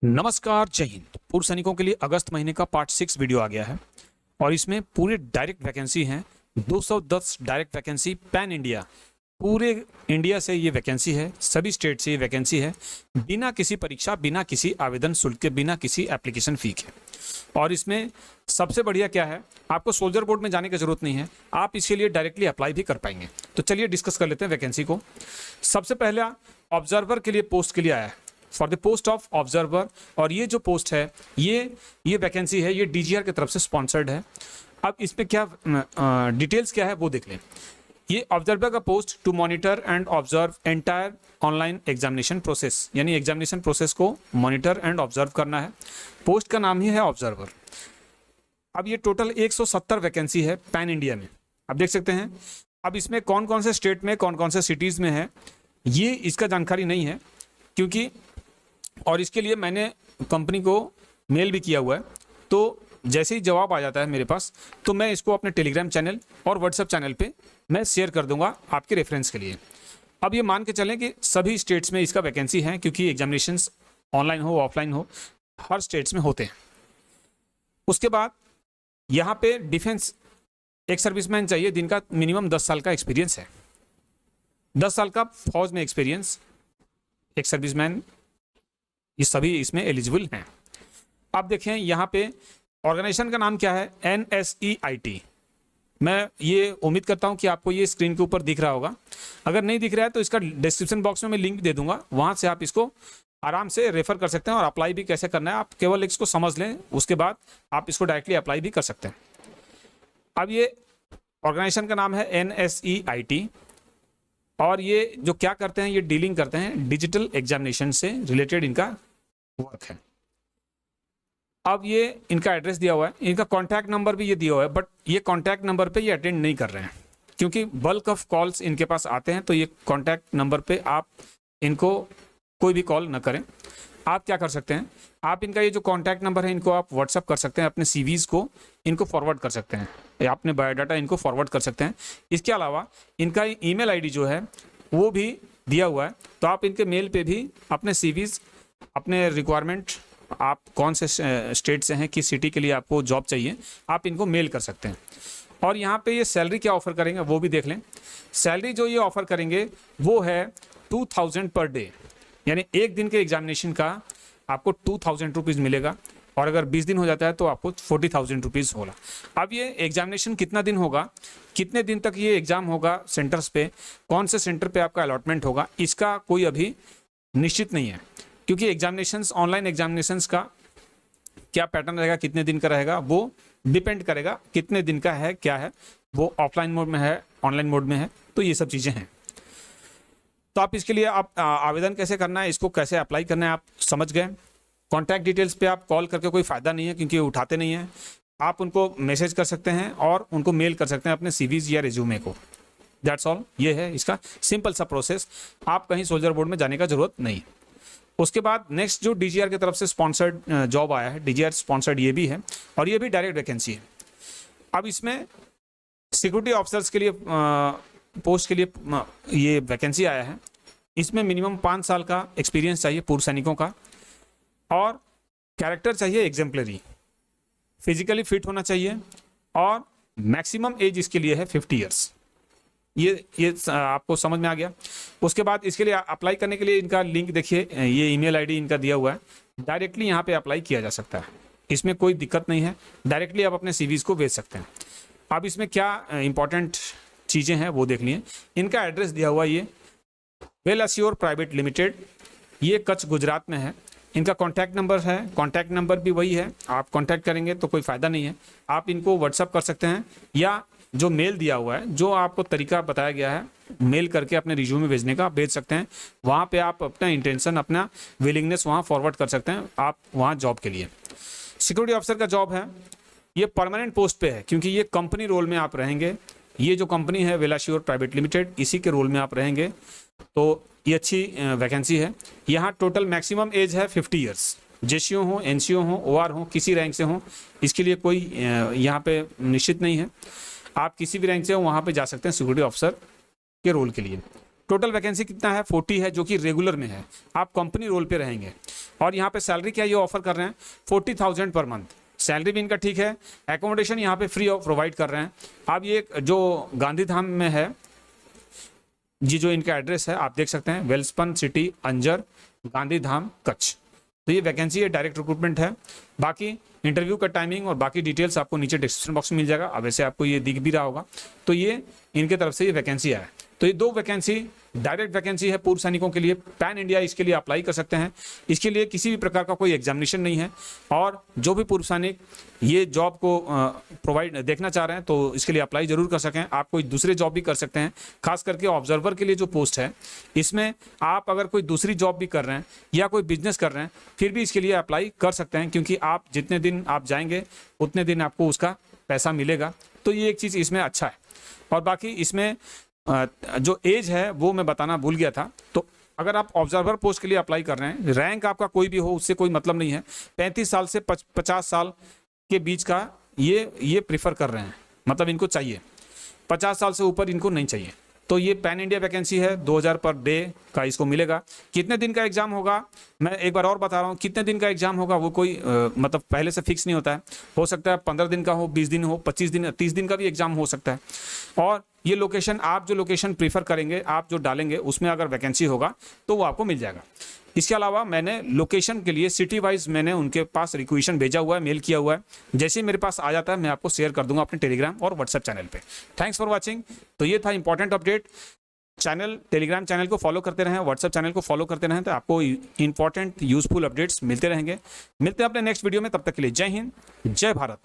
नमस्कार, जय हिंद। पूर्व सैनिकों के लिए अगस्त महीने का पार्ट 6 वीडियो आ गया है और इसमें पूरे डायरेक्ट वैकेंसी हैं। 210 डायरेक्ट वैकेंसी पैन इंडिया, पूरे इंडिया से ये वैकेंसी है, सभी स्टेट से ये वैकेंसी है, बिना किसी परीक्षा, बिना किसी आवेदन शुल्क के, बिना किसी एप्लीकेशन फी के। और इसमें सबसे बढ़िया क्या है, आपको सोल्जर बोर्ड में जाने की जरूरत नहीं है, आप इसके लिए डायरेक्टली अप्लाई भी कर पाएंगे। तो चलिए डिस्कस कर लेते हैं वैकेंसी को। सबसे पहला ऑब्जर्वर के लिए पोस्ट के लिए आया है, for the post of observer. और ये जो पोस्ट है, ये वैकेंसी है, ये डीजीआर की तरफ से स्पॉन्सर्ड है। अब इस पे क्या डिटेल्स क्या है वो देख लें। ये ऑब्जर्वर का post to monitor and observe entire online examination process, यानी एग्जामिनेशन प्रोसेस को मॉनिटर एंड ऑब्जर्व करना है। पोस्ट का नाम ही है ऑब्जर्वर। अब ये टोटल 170 वैकेंसी है पैन इंडिया में, आप देख सकते हैं। अब इसमें कौन कौन से स्टेट में, कौन कौन से सिटीज़ में है, ये इसका जानकारी नहीं है, क्योंकि और इसके लिए मैंने कंपनी को मेल भी किया हुआ है। तो जैसे ही जवाब आ जाता है मेरे पास, तो मैं इसको अपने टेलीग्राम चैनल और व्हाट्सएप चैनल पे मैं शेयर कर दूंगा आपके रेफरेंस के लिए। अब ये मान के चलें कि सभी स्टेट्स में इसका वैकेंसी है, क्योंकि एग्जामिनेशंस ऑनलाइन हो ऑफलाइन हो हर स्टेट्स में होते हैं। उसके बाद यहाँ पे डिफेंस एक सर्विसमैन चाहिए जिनका मिनिमम 10 साल का एक्सपीरियंस है, 10 साल का फौज में एक्सपीरियंस, एक सर्विसमैन, ये सभी इसमें एलिजिबल हैं। अब देखें यहाँ पे ऑर्गेनाइजेशन का नाम क्या है, NSEIT। मैं ये उम्मीद करता हूँ कि आपको ये स्क्रीन के ऊपर दिख रहा होगा। अगर नहीं दिख रहा है तो इसका डिस्क्रिप्शन बॉक्स में मैं लिंक दे दूंगा, वहाँ से आप इसको आराम से रेफर कर सकते हैं और अप्लाई भी कैसे करना है आप केवल इसको समझ लें, उसके बाद आप इसको डायरेक्टली अप्लाई भी कर सकते हैं। अब ये ऑर्गेनाइजेशन का नाम है NSEIT, और ये जो क्या करते हैं, ये डीलिंग करते हैं डिजिटल एग्जामिनेशन से रिलेटेड, इनका वर्क है। अब ये इनका एड्रेस दिया हुआ है, इनका कॉन्टैक्ट नंबर भी ये दिया हुआ है, बट ये कॉन्टैक्ट नंबर पे ये अटेंड नहीं कर रहे हैं, क्योंकि बल्क ऑफ कॉल्स इनके पास आते हैं। तो ये कॉन्टैक्ट नंबर पे आप इनको कोई भी कॉल ना करें। आप क्या कर सकते हैं, आप इनका ये जो कॉन्टैक्ट नंबर है, इनको आप व्हाट्सअप कर सकते हैं, अपने CVs को इनको फॉरवर्ड कर सकते हैं, या अपने बायोडाटा इनको फॉरवर्ड कर सकते हैं। इसके अलावा इनका ईमेल आईडी जो है वो भी दिया हुआ है, तो आप इनके मेल पे भी अपने CVs, अपने रिक्वायरमेंट, आप कौन से स्टेट से हैं, किस सिटी के लिए आपको जॉब चाहिए, आप इनको मेल कर सकते हैं। और यहाँ पे ये सैलरी क्या ऑफर करेंगे वो भी देख लें। सैलरी जो ये ऑफर करेंगे वो है 2000 पर डे, यानी एक दिन के एग्जामिनेशन का आपको 2000 रुपीज़ मिलेगा, और अगर 20 दिन हो जाता है तो आपको 40,000 रुपीज़ होगा। अब ये एग्जामिनेशन कितना दिन होगा, कितने दिन तक ये एग्जाम होगा सेंटर्स पे, कौन से सेंटर पे आपका अलॉटमेंट होगा, इसका कोई अभी निश्चित नहीं है, क्योंकि एग्जामिनेशंस, ऑनलाइन एग्जामिनेशंस का क्या पैटर्न रहेगा, कितने दिन का रहेगा, वो डिपेंड करेगा कितने दिन का है, क्या है, वो ऑफलाइन मोड में है, ऑनलाइन मोड में है, तो ये सब चीज़ें हैं। तो आप इसके लिए आप आवेदन कैसे करना है, इसको कैसे अप्लाई करना है, आप समझ गए। कॉन्टैक्ट डिटेल्स पे आप कॉल करके कोई फ़ायदा नहीं है, क्योंकि उठाते नहीं हैं। आप उनको मैसेज कर सकते हैं और उनको मेल कर सकते हैं अपने CVs या रिज्यूमे को। दैट्स ऑल, ये है इसका सिंपल सा प्रोसेस। आप कहीं सोल्जर बोर्ड में जाने का जरूरत नहीं है। उसके बाद नेक्स्ट जो DGR की तरफ से स्पॉन्सर्ड जॉब आया है, DGR स्पॉन्सर्ड ये भी है, और ये भी डायरेक्ट वैकेंसी है। अब इसमें सिक्योरिटी ऑफिसर्स के लिए पोस्ट के लिए ये वैकेंसी आया है। इसमें मिनिमम 5 साल का एक्सपीरियंस चाहिए पूर्व सैनिकों का, और कैरेक्टर चाहिए एग्जाम्पलरी, फिजिकली फिट होना चाहिए, और मैक्सिमम एज इसके लिए है 50 ईयर्स। ये आपको समझ में आ गया। उसके बाद इसके लिए अप्लाई करने के लिए इनका लिंक देखिए, ये ईमेल आईडी इनका दिया हुआ है, डायरेक्टली यहाँ पे अप्लाई किया जा सकता है, इसमें कोई दिक्कत नहीं है, डायरेक्टली आप अपने CVs को भेज सकते हैं। अब इसमें क्या इंपॉर्टेंट चीज़ें हैं वो देख लिए। इनका एड्रेस दिया हुआ ये वेल एश्योर प्राइवेट लिमिटेड, ये कच्छ गुजरात में है। इनका कॉन्टैक्ट नंबर है, कॉन्टैक्ट नंबर भी वही है, आप कॉन्टैक्ट करेंगे तो कोई फ़ायदा नहीं है। आप इनको व्हाट्सअप कर सकते हैं, या जो मेल दिया हुआ है, जो आपको तरीका बताया गया है मेल करके अपने रिज्यूमे भेजने का, भेज सकते हैं। वहाँ पे आप अपना इंटेंशन, अपना विलिंगनेस वहाँ फॉरवर्ड कर सकते हैं आप वहाँ जॉब के लिए। सिक्योरिटी ऑफिसर का जॉब है, ये परमानेंट पोस्ट पे है, क्योंकि ये कंपनी रोल में आप रहेंगे। ये जो कंपनी है वेल एश्योर प्राइवेट लिमिटेड, इसी के रोल में आप रहेंगे, तो ये अच्छी वैकेंसी है। यहाँ टोटल मैक्सिमम एज है 50 ईयर्स। JCO हो, NCO हो, OR हो, किसी रैंक से हो, इसके लिए कोई यहाँ पे निश्चित नहीं है। आप किसी भी रैंक से हो वहाँ पे जा सकते हैं सिक्योरिटी ऑफिसर के रोल के लिए। टोटल वैकेंसी कितना है 40 है, जो कि रेगुलर में है, आप कंपनी रोल पे रहेंगे। और यहाँ पे सैलरी क्या ये ऑफर कर रहे हैं 40,000 पर मंथ, सैलरी भी इनका ठीक है, एकोमोडेशन यहाँ पे फ्री ऑफ प्रोवाइड कर रहे हैं। अब ये जो गांधीधाम में है, ये जो इनका एड्रेस है आप देख सकते हैं, वेल्सपन सिटी, अंजर, गांधीधाम, कच्छ। तो ये वैकेंसी है, डायरेक्ट रिक्रूटमेंट है। बाकी इंटरव्यू का टाइमिंग और बाकी डिटेल्स आपको नीचे डिस्क्रिप्शन बॉक्स में मिल जाएगा। अब वैसे आपको ये दिख भी रहा होगा। तो ये इनके तरफ से ये वैकेंसी है। तो ये 2 वैकेंसी डायरेक्ट वैकेंसी है पूर्व सैनिकों के लिए, पैन इंडिया, इसके लिए अप्लाई कर सकते हैं। इसके लिए किसी भी प्रकार का कोई एग्जामिनेशन नहीं है, और जो भी पूर्व सैनिक ये जॉब को प्रोवाइड देखना चाह रहे हैं तो इसके लिए अप्लाई जरूर कर सकें। आप कोई दूसरे जॉब भी कर सकते हैं, खास करके ऑब्जर्वर के लिए जो पोस्ट है, इसमें आप अगर कोई दूसरी जॉब भी कर रहे हैं या कोई बिजनेस कर रहे हैं, फिर भी इसके लिए अप्लाई कर सकते हैं, क्योंकि आप जितने दिन आप जाएंगे उतने दिन आपको उसका पैसा मिलेगा। तो ये एक चीज़ इसमें अच्छा है। और बाकी इसमें जो एज है वो मैं बताना भूल गया था। तो अगर आप ऑब्जर्वर पोस्ट के लिए अप्लाई कर रहे हैं, रैंक आपका कोई भी हो उससे कोई मतलब नहीं है, 35 साल से 50 साल के बीच का ये प्रीफर कर रहे हैं, मतलब इनको चाहिए, 50 साल से ऊपर इनको नहीं चाहिए। तो ये पैन इंडिया वैकेंसी है, 2000 पर डे का इसको मिलेगा। कितने दिन का एग्जाम होगा मैं एक बार और बता रहा हूँ, कितने दिन का एग्जाम होगा वो कोई मतलब पहले से फिक्स नहीं होता है। हो सकता है 15 दिन का हो, 20 दिन हो, 25 दिन, 30 दिन का भी एग्जाम हो सकता है। और ये लोकेशन, आप जो लोकेशन प्रीफर करेंगे, आप जो डालेंगे उसमें अगर वैकेंसी होगा तो वो आपको मिल जाएगा। इसके अलावा मैंने लोकेशन के लिए सिटी वाइज मैंने उनके पास रिक्वेशन भेजा हुआ है, मेल किया हुआ है। जैसे ही मेरे पास आ जाता है मैं आपको शेयर कर दूंगा अपने टेलीग्राम और व्हाट्सएप चैनल पे। Thanks for watching. तो ये था important update. Channel, Telegram channel को फॉलो करते रहें, व्हाट्सएप चैनल को फॉलो करते रहें, तो आपको इंपॉर्टेंट यूजफुल अपडेट्स मिलते रहेंगे। मिलते हैं अपने नेक्स्ट वीडियो में, तब तक के लिए जय हिंद, जय भारत।